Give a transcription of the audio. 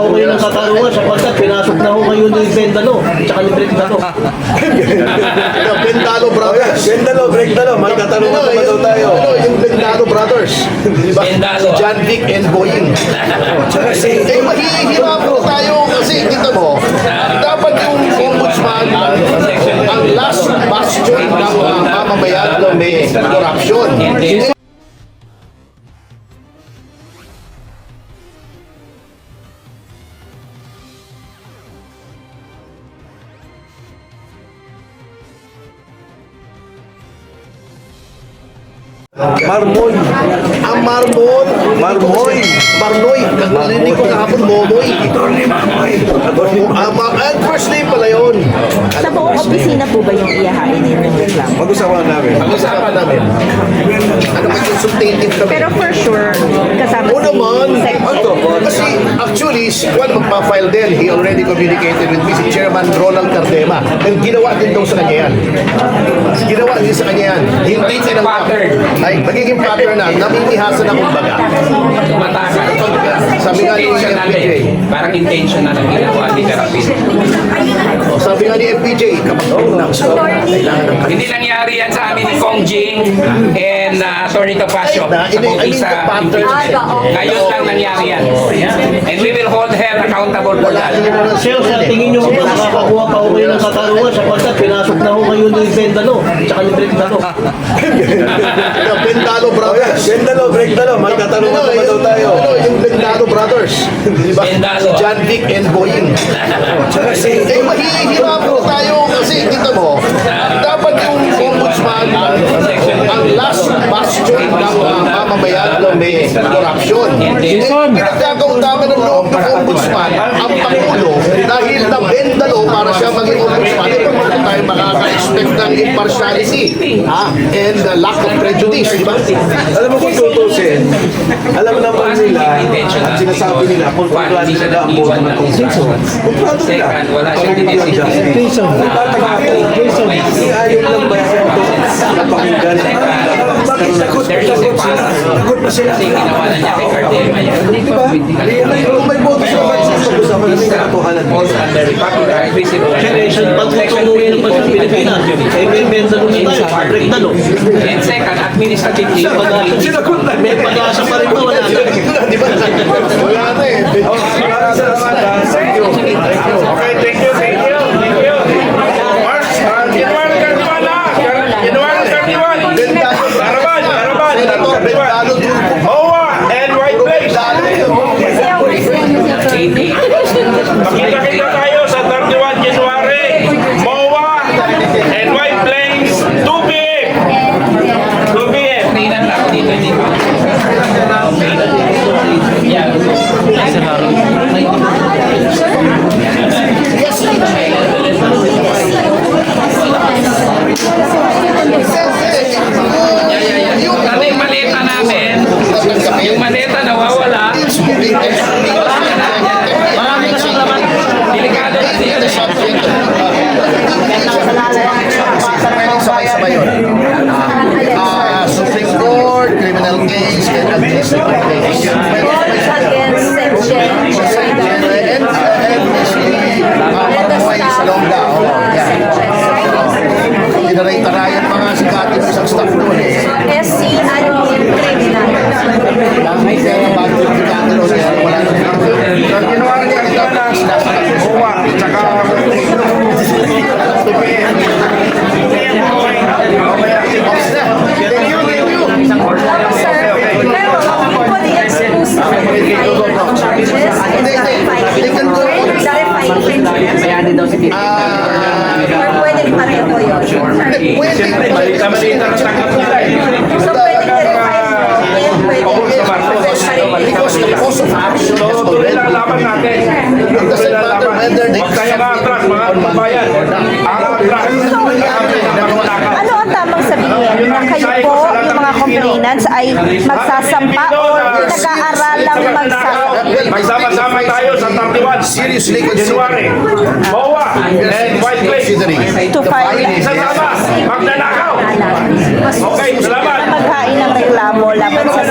ho kayo ng katarungan sapagkat pinasok na ho kayo ni Bendalo, tsaka ni Bendalo. Bendalo Brothers. Bendalo, Bendalo, may katanungan naman daw tayo. Yung Bendalo Brothers. Diba? Si John Vic and Boying. Mahihirap po tayo kasi kita mo, dapat yung ombudsman ang last bastion ng mamamayan na may corruption. Marmoy. Ang Marmon, Marmoy. Marnoy, narinig ko kahapon Momoy. Ang first name pala yun. Sa buong opisina po ba yung iyahain nitong reklamo? Pag-usapan namin. Pag-usapan namin. Ano ba consultative kami? Pero for sure, kasama Oo naman. Sec. Kasi actually, si Juan magpa-file din. He already communicated with me, si Chairman Ronald Cardema. And ginawa din daw sa kanya yan. Ginawa din sa kanya yan. Hindi siya ng pattern. Ay, nagiging pattern na. Namimihasan na kumbaga. Sabi nga ni FPJ. Parang intentional ang ginagawa ni Karapin. Sabi nga ni FPJ, kapag kailangan ng Hindi nangyari yan sa amin ni Kong Jing and Attorney Topacio sa Kongisa. Ngayon lang nangyari yan. And we will hold her accountable for that. Sir, sa tingin nyo ba makakakuha pa ho kayo ng katarungan sapagkat pinasok na ho kayo ni Bendalo, tsaka ni Bendalo. Bendalo Brothers. Bendalo, Bendalo, may katanungan naman daw tayo. Yung Bendalo Brothers. Diba? Si John Vic and Boying. Mahihirap po tayo kasi kita mo, dapat yung ombudsman ang last bastion ng mamamayan na may corruption. Pinagkakaundaman ng loob ng ombudsman ang Pangulo dahil na Bendalo para siya maging ombudsman. Paano tayo makaka-expect ng impartiality and lack of prejudice, di ba? Alam mo kung tutusin, alam naman nila at sinasabi nila kung paano nila ang buwan ng kongreso. Kung paano nila, Wala siyang pag-ibig ang justice. Nagtataka ako, hindi ayaw lang ba ito napakinggan? Bakit takot na sila? Kasi ginawa na niya kay Cardema yan. Diba? Kung may boto siya, bakit pag-usapan namin katotohanan? Under Republic Act, Generation, pag tutulungin ng bansa Pilipinas, eh may Bendalo na tayo, Bendalo. And second, administratively, May pag-asa pa rin ba? Wala na. Di ba? Wala na eh. Okay, thank you. March, January 31. Senator Bendalo Turco. MOA and White Plains. Makita-kita tayo sa 31 January. MOA and White Plains, 2 p.m. 2 p.m. Tingnan lang ako dito, hindi ba? Yung maleta namin, yung maleta nawawala, Marami kasi naman. delikado na siya. Sabay-sabay yun. Supreme Court, criminal case, and administrative case. Tinaray-tarayan pa nga si Katin isang staff doon eh. SC admin criminal. Kaya bago yung pinagano kaya wala na. Ginawa niya kita na MOA, tsaka Sir, pero equally exclusive charges and clarifying principles. Or pwede pareho yun. siyempre, malita na tanggap nila eh. So pwede clarify and pwede Because the cause of action So, has tuloy already lang laban natin. It doesn't matter whether they Huwag tayo ma-attract, mga kababayan. Ang attract, Ano ang tamang sabihin na kayo po, yung mga complainants, ay magsasampa o nag-aaral lang magsama-sama tayo sa 31 seriously January. MOA and White Plains. to file Isasama, magnanakaw. Okay, salamat. maghain ng reklamo laban sa